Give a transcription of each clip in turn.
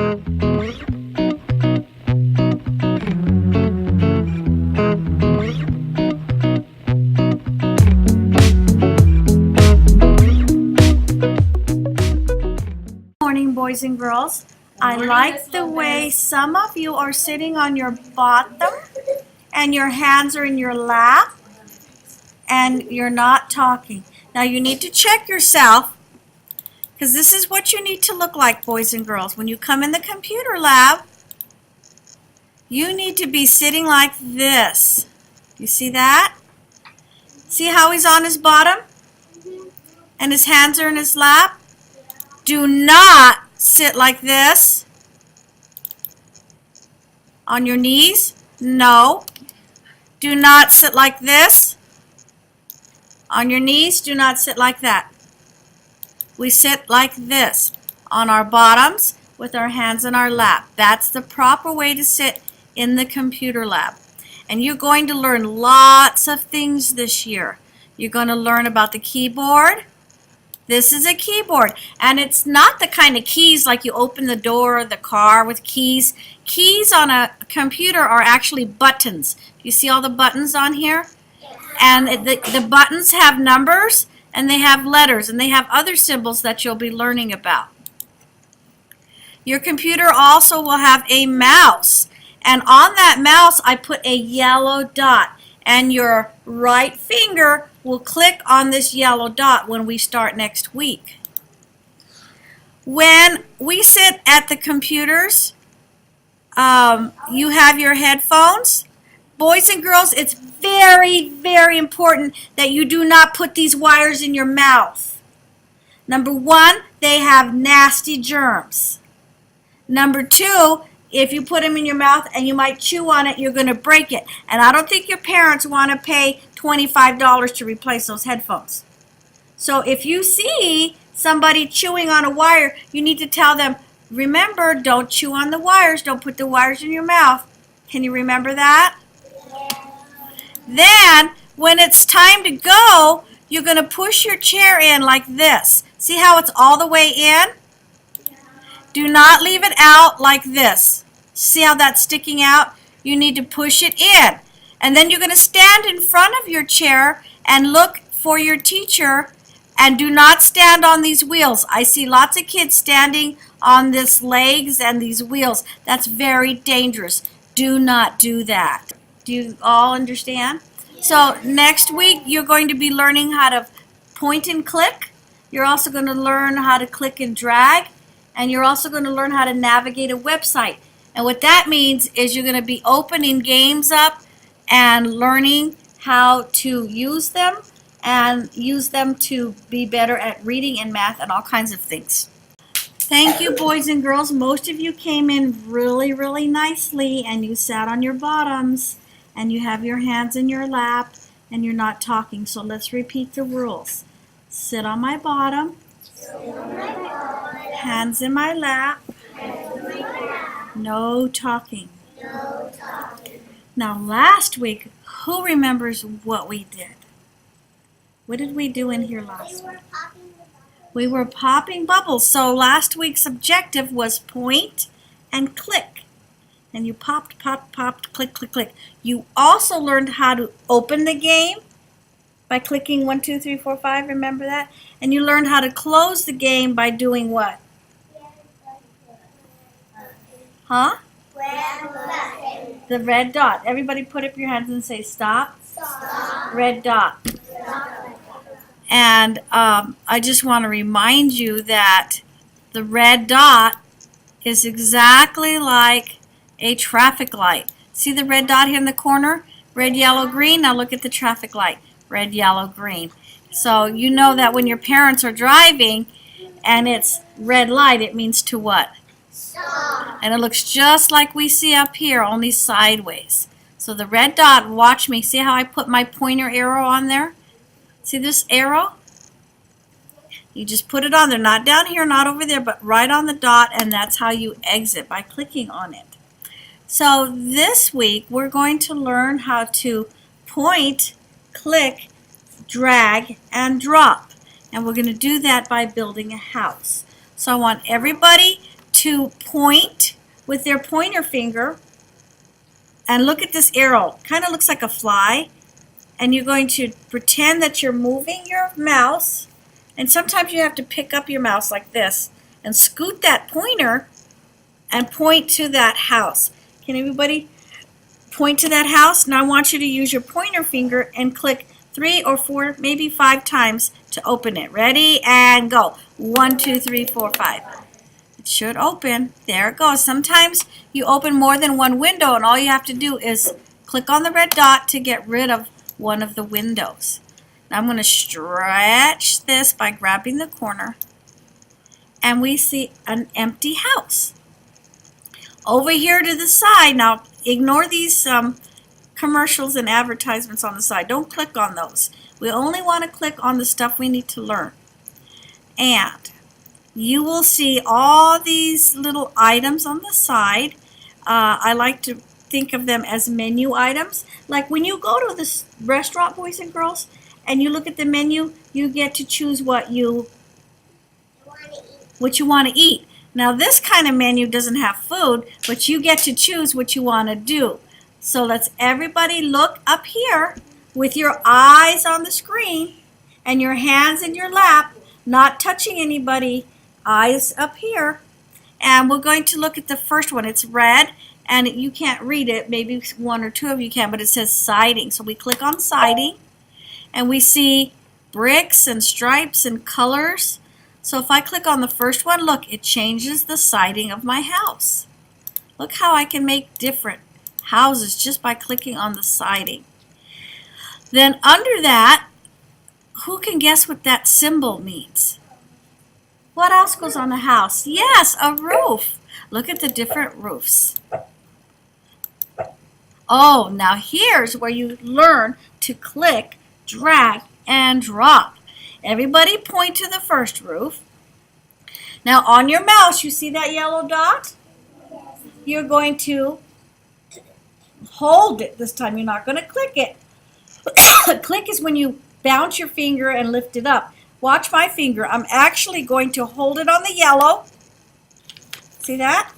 Morning, boys and girls. I like the way some of you are sitting on your bottom and your hands are in your lap and you're not talking. Now you need to check yourself, because this is what you need to look like, boys and girls. When you come in the computer lab, you need to be sitting like this. You see that? See how he's on his bottom and his hands are in his lap? Do not sit like this. On your knees? No. Do not sit like this. On your knees, do not sit like that. We sit like this, on our bottoms with our hands in our lap. That's the proper way to sit in the computer lab. And you're going to learn lots of things this year. You're going to learn about the keyboard. This is a keyboard, and it's not the kind of keys like you open the door of the car with keys. Keys on a computer are actually buttons. You see all the buttons on here? And the buttons have numbers, and they have letters, and they have other symbols that you'll be learning about. Your computer also will have a mouse, and on that mouse I put a yellow dot, and your right finger will click on this yellow dot when we start next week. When we sit at the computers, you have your headphones. Boys and girls, it's very, very important that you do not put these wires in your mouth. Number one, they have nasty germs. Number two, if you put them in your mouth and you might chew on it, you're going to break it. And I don't think your parents want to pay $25 to replace those headphones. So if you see somebody chewing on a wire, you need to tell them, remember, don't chew on the wires. Don't put the wires in your mouth. Can you remember that? Then, when it's time to go, you're going to push your chair in like this. See how it's all the way in? Do not leave it out like this. See how that's sticking out? You need to push it in. And then you're going to stand in front of your chair and look for your teacher, and do not stand on these wheels. I see lots of kids standing on these legs and these wheels. That's very dangerous. Do not do that. Do you all understand? So next week you're going to be learning how to point and click. You're also going to learn how to click and drag. And you're also going to learn how to navigate a website. And what that means is you're going to be opening games up and learning how to use them and use them to be better at reading and math and all kinds of things. Thank you, boys and girls. Most of you came in really, really nicely, and you sat on your bottoms and you have your hands in your lap and you're not talking. So let's repeat the rules. Sit on my bottom. Hands in my lap. No talking. Now last week, who remembers what we did? What did we do in here last week? We were popping bubbles. So last week's objective was point and click. And you popped, popped, popped, click, click, click. You also learned how to open the game by clicking 1, 2, 3, 4, 5. Remember that? And you learned how to close the game by doing what? Huh? The red dot. Everybody put up your hands and say stop. Stop. Red dot. And I just want to remind you that the red dot is exactly like a traffic light. See the red dot here in the corner? Red, yellow, green. Now look at the traffic light. Red, yellow, green. So you know that when your parents are driving and it's red light, it means to what? Stop. And it looks just like we see up here, only sideways. So the red dot, watch me. See how I put my pointer arrow on there? See this arrow? You just put it on there, not down here, not over there, but right on the dot, and that's how you exit, by clicking on it. So this week we're going to learn how to point, click, drag, and drop. And we're going to do that by building a house. So I want everybody to point with their pointer finger and look at this arrow. Kind of looks like a fly. And you're going to pretend that you're moving your mouse. And sometimes you have to pick up your mouse like this and scoot that pointer and point to that house. Can everybody point to that house? Now I want you to use your pointer finger and click 3 or 4, maybe 5 times to open it. Ready? And go. 1, 2, 3, 4, 5. It should open. There it goes. Sometimes you open more than one window and all you have to do is click on the red dot to get rid of one of the windows. Now I'm going to stretch this by grabbing the corner and we see an empty house. Over here to the side, now ignore these commercials and advertisements on the side. Don't click on those. We only want to click on the stuff we need to learn. And you will see all these little items on the side. I like to think of them as menu items. Like when you go to this restaurant, boys and girls, and you look at the menu, you get to choose what you want to eat. Now this kind of menu doesn't have food, but you get to choose what you want to do. So let's everybody look up here with your eyes on the screen and your hands in your lap, not touching anybody, eyes up here. And we're going to look at the first one. It's red and you can't read it. Maybe 1 or 2 of you can, but it says siding. So we click on siding and we see bricks and stripes and colors. So if I click on the first one, look, it changes the siding of my house. Look how I can make different houses just by clicking on the siding. Then under that, who can guess what that symbol means? What else goes on the house? Yes, a roof. Look at the different roofs. Oh, now here's where you learn to click, drag, and drop. Everybody point to the first roof. Now on your mouse, you see that yellow dot? You're going to hold it this time. You're not going to click it. Click is when you bounce your finger and lift it up. Watch my finger. I'm actually going to hold it on the yellow. See that?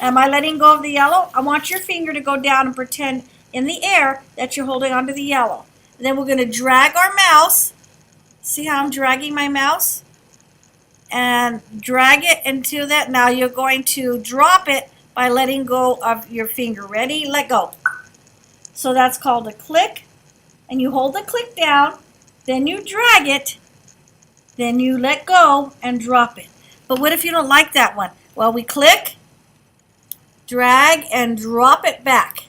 Am I letting go of the yellow? I want your finger to go down and pretend in the air that you're holding onto the yellow. And then we're going to drag our mouse. See how I'm dragging my mouse? And drag it into that. Now you're going to drop it by letting go of your finger. Ready? Let go. So that's called a click. And you hold the click down. Then you drag it. Then you let go and drop it. But what if you don't like that one? Well, we click, drag, and drop it back.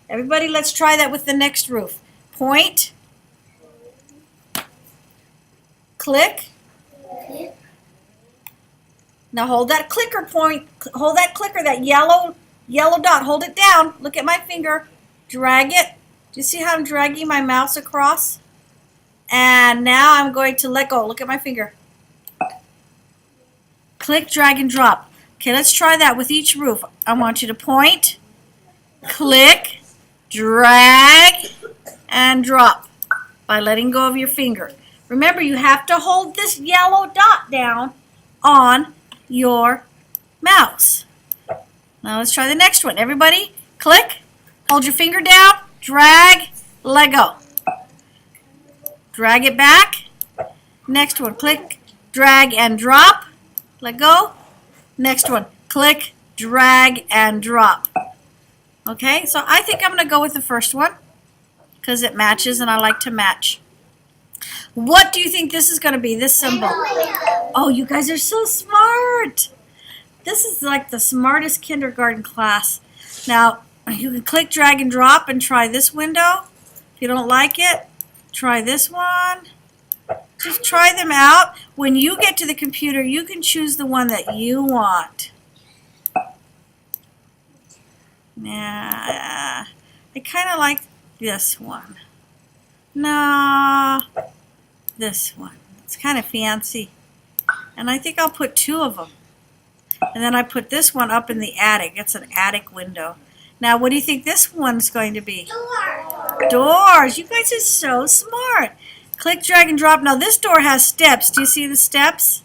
Everybody, let's try that with the next roof. Point. Click. Now hold that clicker point, hold that clicker, that yellow dot, hold it down. Look at my finger. Drag it. Do you see how I'm dragging my mouse across? And now I'm going to let go. Look at my finger. Click, drag, and drop. Okay, let's try that with each roof. I want you to point, click, drag, and drop by letting go of your finger. Remember, you have to hold this yellow dot down on your mouse. Now let's try the next one. Everybody, click, hold your finger down, drag, let go. Drag it back. Next one, click, drag, and drop. Let go. Next one, click, drag, and drop. Okay, so I think I'm going to go with the first one because it matches and I like to match. What do you think this is going to be, this symbol? Oh, you guys are so smart. This is like the smartest kindergarten class. Now, you can click, drag, and drop and try this window. If you don't like it, try this one. Just try them out. When you get to the computer, you can choose the one that you want. Yeah, I kind of like this one. No, this one. It's kind of fancy. And I think I'll put 2 of them. And then I put this one up in the attic. It's an attic window. Now, what do you think this one's going to be? Doors. You guys are so smart. Click, drag, and drop. Now, this door has steps. Do you see the steps?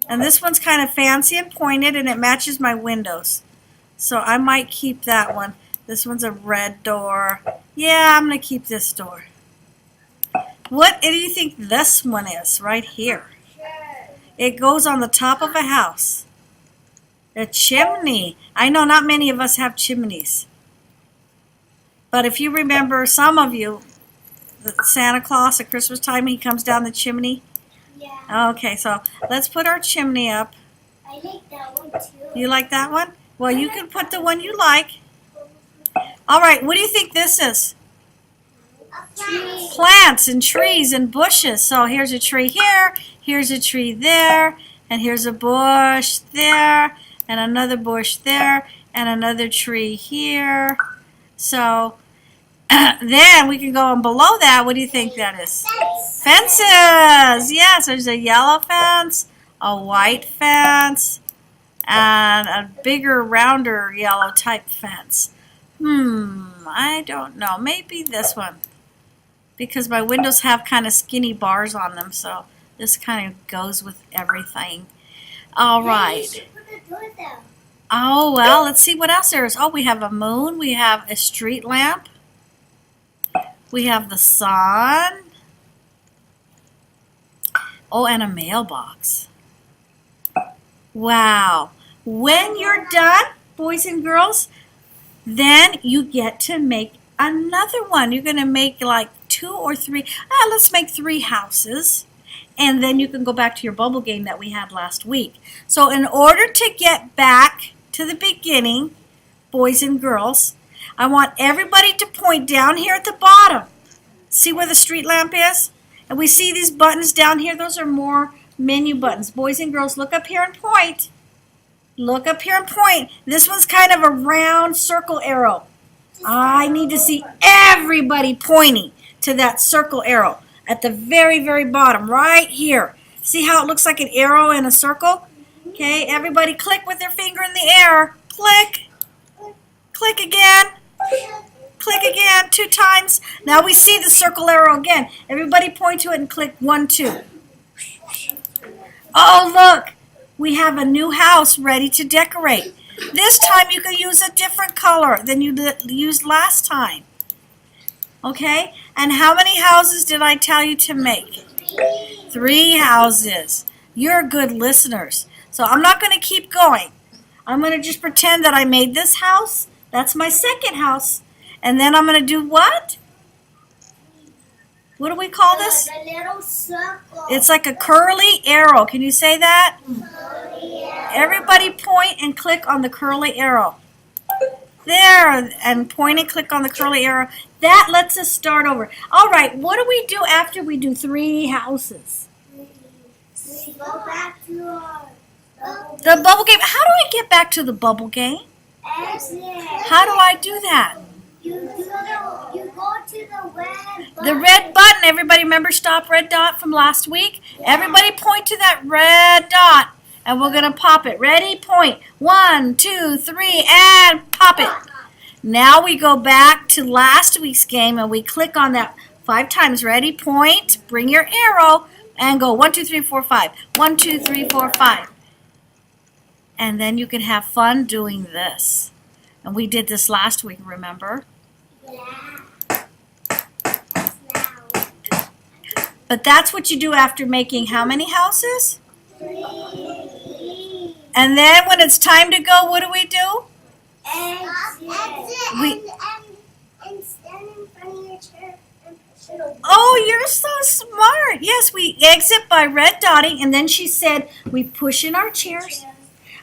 And this one's kind of fancy and pointed, and it matches my windows. So I might keep that one. This one's a red door. Yeah, I'm going to keep this door. What do you think this one is right here? It goes on the top of a house. A chimney. I know not many of us have chimneys. But if you remember, some of you, Santa Claus at Christmas time, he comes down the chimney. Yeah. Okay, so let's put our chimney up. I like that one too. You like that one? Well, you can put the one you like. All right, what do you think this is? A tree. Plants and trees and bushes. So here's a tree here, here's a tree there, and here's a bush there, and another bush there, and another tree here. So then we can go on below that. What do you think that is? Fences. Yes, there's a yellow fence, a white fence, and a bigger, rounder yellow type fence. I don't know. Maybe this one. Because my windows have kind of skinny bars on them, so this kind of goes with everything. All right. Oh, well, let's see what else there is. Oh, we have a moon. We have a street lamp. We have the sun. Oh, and a mailbox. Wow. When you're done, boys and girls, then you get to make another one. You're going to make like 2 or 3. Let's make 3 houses. And then you can go back to your bubble game that we had last week. So in order to get back to the beginning, boys and girls, I want everybody to point down here at the bottom. See where the street lamp is? And we see these buttons down here. Those are more menu buttons. Boys and girls, look up here and point. Look up here and point. This one's kind of a round circle arrow. I need to see everybody pointing to that circle arrow at the very, very bottom, right here. See how it looks like an arrow in a circle? Okay, everybody click with their finger in the air. Click. Click again. Click again 2 times. Now we see the circle arrow again. Everybody point to it and click 1, 2. Oh, look. We have a new house ready to decorate. This time you can use a different color than you used last time. Okay? And how many houses did I tell you to make? 3 houses. You're good listeners. So I'm not going to keep going. I'm going to just pretend that I made this house. That's my second house. And then I'm going to do what? What do we call this? The little circle. It's like a curly arrow. Can you say that? Everybody point and click on the curly arrow. There, and point and click on the curly arrow. That lets us start over. All right, what do we do after we do 3 houses? We go back to our The bubble game. How do I get back to the bubble game? exit. How do I do that? You go to the red button. The red button. Everybody remember stop red dot from last week? Everybody point to that red dot. And we're going to pop it. Ready? Point. 1, 2, 3, and pop it. Now we go back to last week's game and we click on that 5 times. Ready? Point. Bring your arrow and go 1, 2, 3, 4, 5. 1, 2, 3, 4, 5. And then you can have fun doing this. And we did this last week, remember? Yeah. That's loud. But that's what you do after making how many houses? 3. And then when it's time to go, what do we do? Exit. And stand in front of your chair and push it away. Oh, you're so smart. Yes, we exit by red dotting, and then she said we push in our chairs,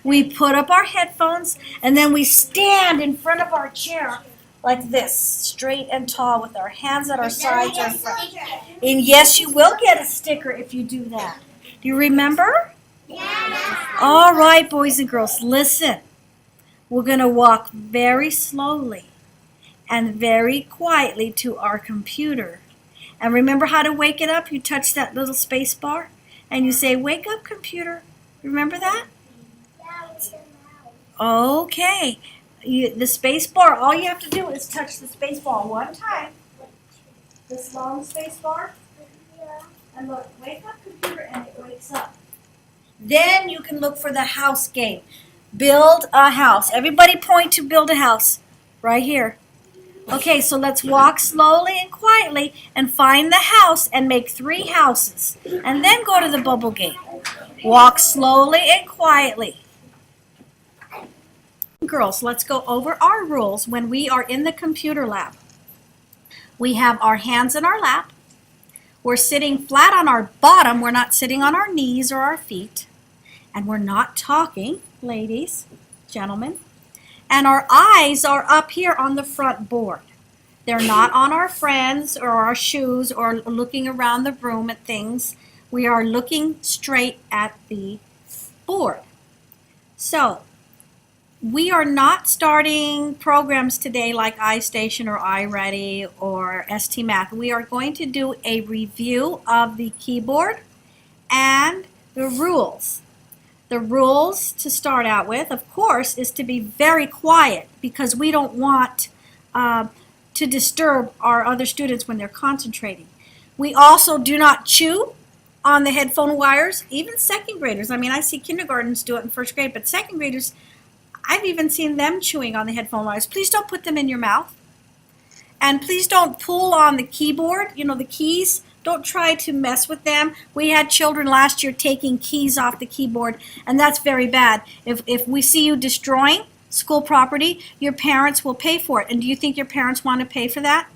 we put up our headphones, and then we stand in front of our chair like this, straight and tall with our hands at our sides or in front. And yes, you will get a sticker if you do that. Do you remember? Yeah. All right, boys and girls, listen. We're going to walk very slowly and very quietly to our computer. And remember how to wake it up? You touch that little space bar and you say, "Wake up, computer." Remember that? Okay. The space bar, all you have to do is touch the space bar 1 time. This long space bar. And look, wake up, computer, and it wakes up. Then you can look for the house game. Build a house. Everybody point to build a house. Right here. Okay, so let's walk slowly and quietly and find the house and make 3 houses. And then go to the bubble game. Walk slowly and quietly. Girls, let's go over our rules when we are in the computer lab. We have our hands in our lap. We're sitting flat on our bottom. We're not sitting on our knees or our feet. And we're not talking, ladies, gentlemen. And our eyes are up here on the front board. They're not on our friends or our shoes or looking around the room at things. We are looking straight at the board. So, we are not starting programs today like iStation or iReady or STMath. We are going to do a review of the keyboard and the rules. The rules to start out with, of course, is to be very quiet because we don't want to disturb our other students when they're concentrating. We also do not chew on the headphone wires, even second graders. I mean, I see kindergartens do it in first grade, but second graders, I've even seen them chewing on the headphone wires. Please don't put them in your mouth. And please don't pull on the keyboard, you know, the keys. Don't try to mess with them. We had children last year taking keys off the keyboard, and that's very bad. If we see you destroying school property, your parents will pay for it. And do you think your parents want to pay for that?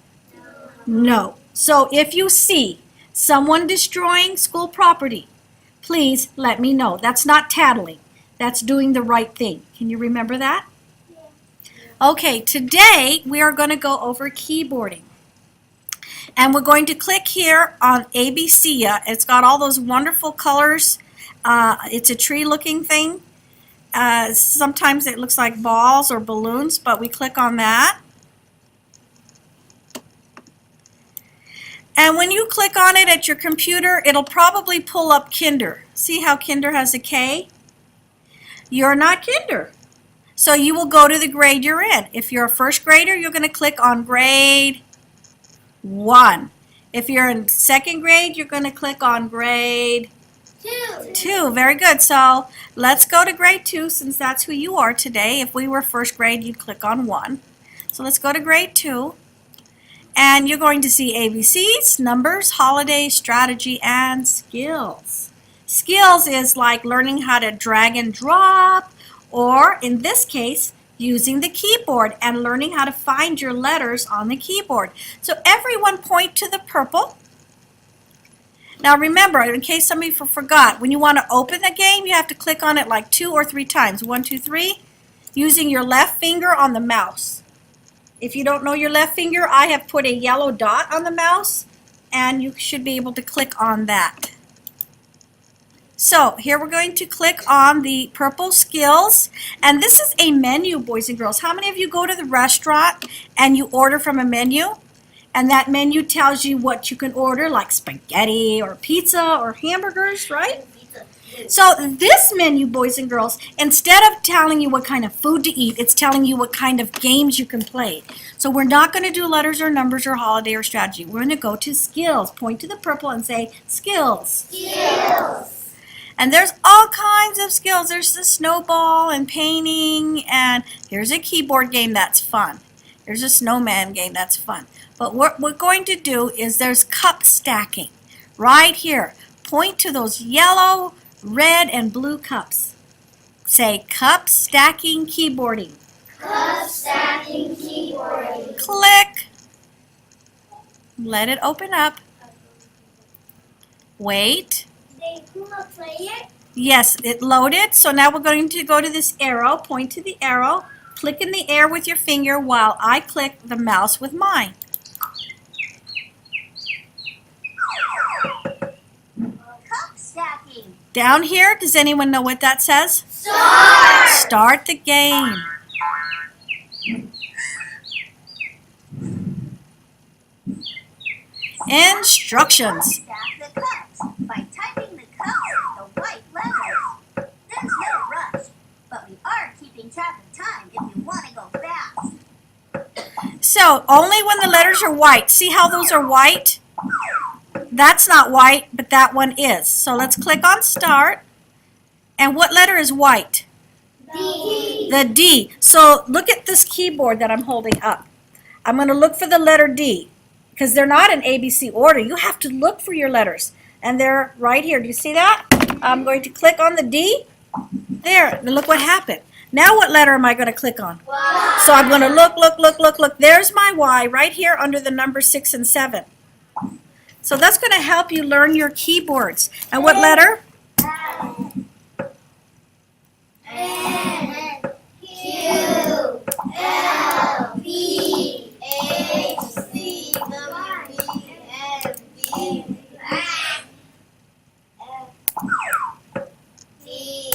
No. So if you see someone destroying school property, please let me know. That's not tattling. That's doing the right thing. Can you remember that? Okay, today we are going to go over keyboarding. And we're going to click here on ABC. It's got all those wonderful colors. It's a tree-looking thing. Sometimes it looks like balls or balloons, but we click on that. And when you click on it at your computer, it'll probably pull up Kinder. See how Kinder has a K? You're not Kinder. So you will go to the grade you're in. If you're a first grader, you're going to click on grade 1. If you're in second grade, you're going to click on grade 2. Very good. So let's go to grade 2 since that's who you are today. If we were first grade, you'd click on 1. So let's go to grade 2. And you're going to see ABCs, numbers, holidays, strategy, and skills. Skills is like learning how to drag and drop, or in this case, using the keyboard and learning how to find your letters on the keyboard. So everyone point to the purple. Now remember, in case some of you forgot, when you want to open the game, you have to click on it like 2 or 3 times. 1, 2, 3, using your left finger on the mouse. If you don't know your left finger, I have put a yellow dot on the mouse, and you should be able to click on that. So here we're going to click on the purple skills, and this is a menu, boys and girls. How many of you go to the restaurant and you order from a menu, and that menu tells you what you can order, like spaghetti or pizza or hamburgers, right? So this menu, boys and girls, instead of telling you what kind of food to eat, it's telling you what kind of games you can play. So we're not going to do letters or numbers or holiday or strategy. We're going to go to skills. Point to the purple and say skills. Skills. And there's all kinds of skills. There's the snowball and painting, and here's a keyboard game that's fun. There's a snowman game that's fun. But what we're going to do is there's cup stacking right here. Point to those yellow, red, and blue cups. Say cup stacking keyboarding. Cup stacking keyboarding. Click. Let it open up. Wait. Did Puma play it? Yes, it loaded. So now we're going to go to this arrow. Point to the arrow. Click in the air with your finger while I click the mouse with mine. Cup stacking. Down here, does anyone know what that says? Start. Start the game. Instructions. Stack the cups by typing the cups with the white letters. There's no rush, but we are keeping track of time if you want to go fast. So, only when the letters are white. See how those are white? That's not white, but that one is. So let's click on Start. And what letter is white? D. The D. So look at this keyboard that I'm holding up. I'm going to look for the letter D because they're not in ABC order. You have to look for your letters. And they're right here. Do you see that? I'm going to click on the D. There. And look what happened. Now what letter am I going to click on? Y. So I'm going to look. There's my Y right here under the number 6 and 7. So that's going to help you learn your keyboards. And what letter? N. Q. L. P. H. C. W. B. N. B. F. D.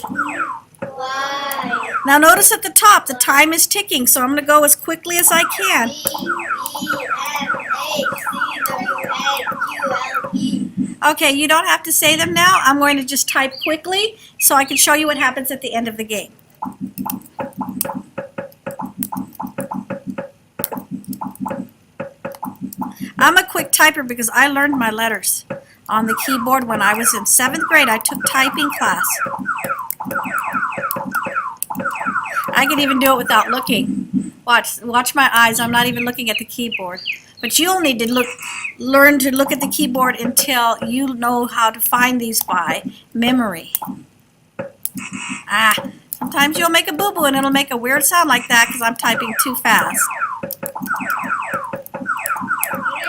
Y. Now notice at the top, the time is ticking, so I'm going to go as quickly as I can. D. E. F. H. C. W. A. Q. L. P. Okay, you don't have to say them now. I'm going to just type quickly so I can show you what happens at the end of the game. I'm a quick typer because I learned my letters on the keyboard when I was in 7th grade. I took typing class. I can even do it without looking. Watch my eyes. I'm not even looking at the keyboard. But you'll need to learn to look at the keyboard until you know how to find these by memory. Sometimes you'll make a boo-boo and it'll make a weird sound like that because I'm typing too fast. You're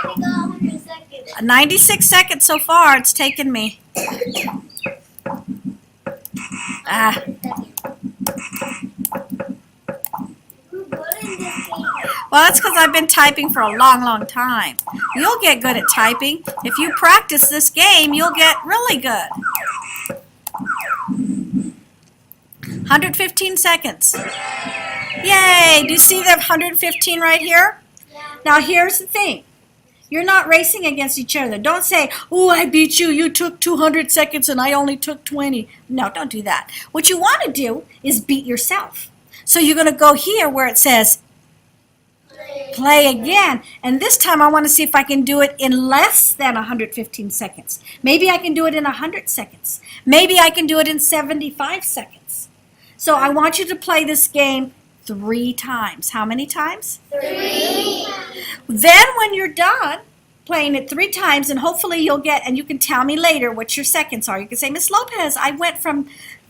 gonna go 100 seconds. 96 seconds so far it's taken me. Who put in this game? Well, that's because I've been typing for a long, long time. You'll get good at typing. If you practice this game, you'll get really good. 115 seconds. Yay! Do you see the 115 right here? Yeah. Now here's the thing. You're not racing against each other. Don't say, oh, I beat you. You took 200 seconds and I only took 20. No, don't do that. What you want to do is beat yourself. So you're going to go here where it says play again. And this time I want to see if I can do it in less than 115 seconds. Maybe I can do it in 100 seconds. Maybe I can do it in 75 seconds. So I want you to play this game 3 times. How many times? 3. Then when you're done playing it 3 times, and hopefully you'll get, and you can tell me later what your seconds are. You can say, Miss Lopez, I went from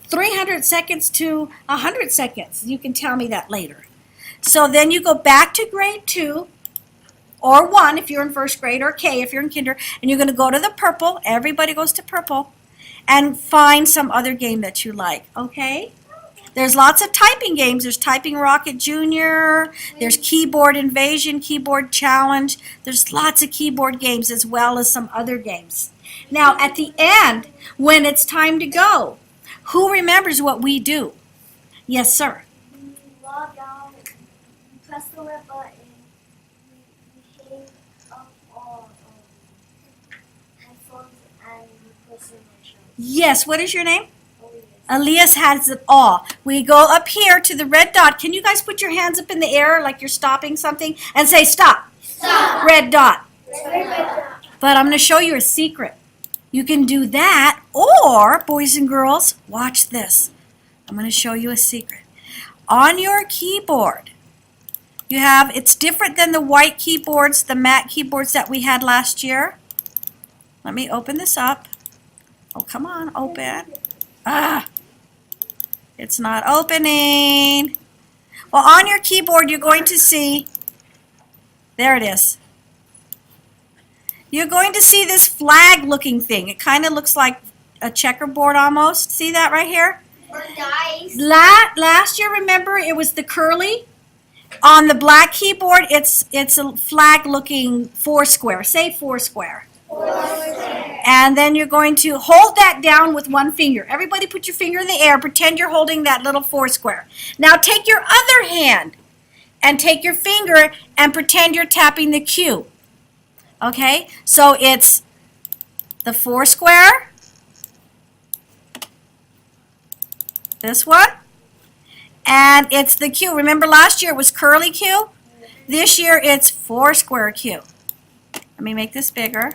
300 seconds to 100 seconds. You can tell me that later. So then you go back to grade 2 or 1 if you're in 1st grade, or K if you're in kinder, and you're going to go to the purple. Everybody goes to purple and find some other game that you like, okay? There's lots of typing games. There's Typing Rocket Junior, there's Keyboard Invasion, Keyboard Challenge. There's lots of keyboard games as well as some other games. Now at the end, when it's time to go, who remembers what we do? Yes, sir. You log out, you press the red button, you hang up all headphones, and you push in the show. Yes, what is your name? Elias. Elias has it all. We go up here to the red dot. Can you guys put your hands up in the air like you're stopping something and say stop? Stop. Red dot. Red dot. But I'm going to show you a secret. You can do that, or, boys and girls, watch this. I'm going to show you a secret. On your keyboard, you have, it's different than the white keyboards, the matte keyboards that we had last year. Let me open this up. Oh, come on, open. It's not opening. Well, on your keyboard, you're going to see, there it is. You're going to see this flag-looking thing. It kind of looks like a checkerboard almost. See that right here? Or dice. Last year, remember, it was the curly. On the black keyboard, it's a flag-looking foursquare. Say foursquare. And then you're going to hold that down with one finger. Everybody put your finger in the air. Pretend you're holding that little foursquare. Now take your other hand and take your finger and pretend you're tapping the Q. Okay? So it's the foursquare, this one, and it's the Q. Remember last year it was curly Q? This year it's foursquare Q. Let me make this bigger.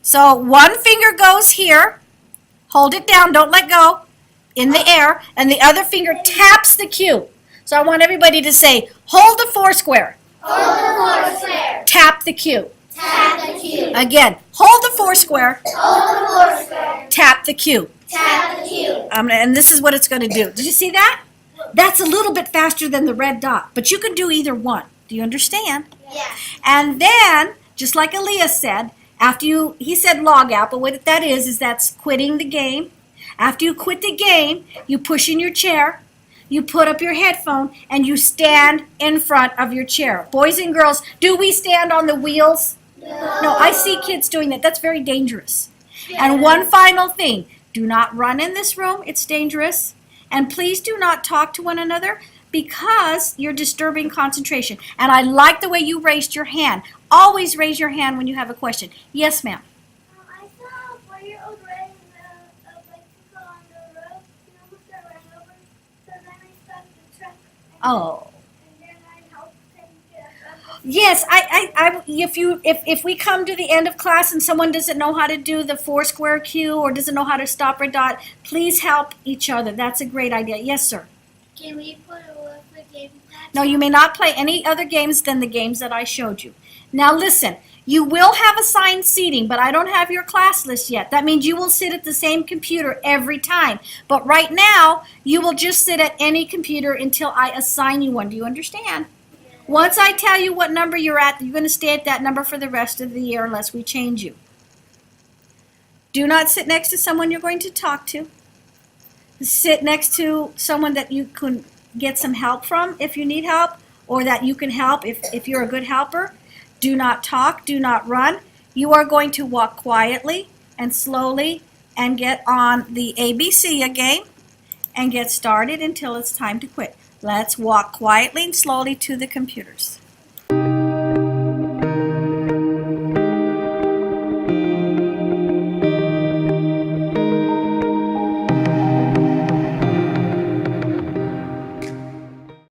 So one finger goes here, Hold it down, don't let go, in the air, and the other finger taps the cue. So I want everybody to say, hold the Foursquare. Hold the Foursquare. Tap the cue. Tap the cue. Again, hold the Foursquare. Hold the Foursquare. Tap the cue. Tap the cue. And this is what it's going to do. Did you see that? That's a little bit faster than the red dot, but you can do either one. Do you understand? Yeah. And then, just like Elias said, after he said log out, but what that is that's quitting the game. After you quit the game, you push in your chair, you put up your headphone, and you stand in front of your chair. Boys and girls, do we stand on the wheels? No, I see kids doing that. That's very dangerous. And one final thing, do not run in this room. It's dangerous. And please do not talk to one another because you're disturbing concentration. And I like the way you raised your hand. Always raise your hand when you have a question. Yes, ma'am. I saw a 4-year-old riding a bicycle on the road. He almost got run over. So then I stopped the truck. Oh. And then I helped him get up. Yes, if we come to the end of class and someone doesn't know how to do the Foursquare cue or doesn't know how to stop or dot, please help each other. That's a great idea. Yes, sir. Can we put a game? No, you may not play any other games than the games that I showed you. Now listen, you will have assigned seating, but I don't have your class list yet. That means you will sit at the same computer every time. But right now, you will just sit at any computer until I assign you one. Do you understand? Once I tell you what number you're at, you're going to stay at that number for the rest of the year unless we change you. Do not sit next to someone you're going to talk to. Sit next to someone that you can get some help from if you need help, or that you can help if you're a good helper. Do not talk, do not run. You are going to walk quietly and slowly and get on the ABC game and get started until it's time to quit. Let's walk quietly and slowly to the computers.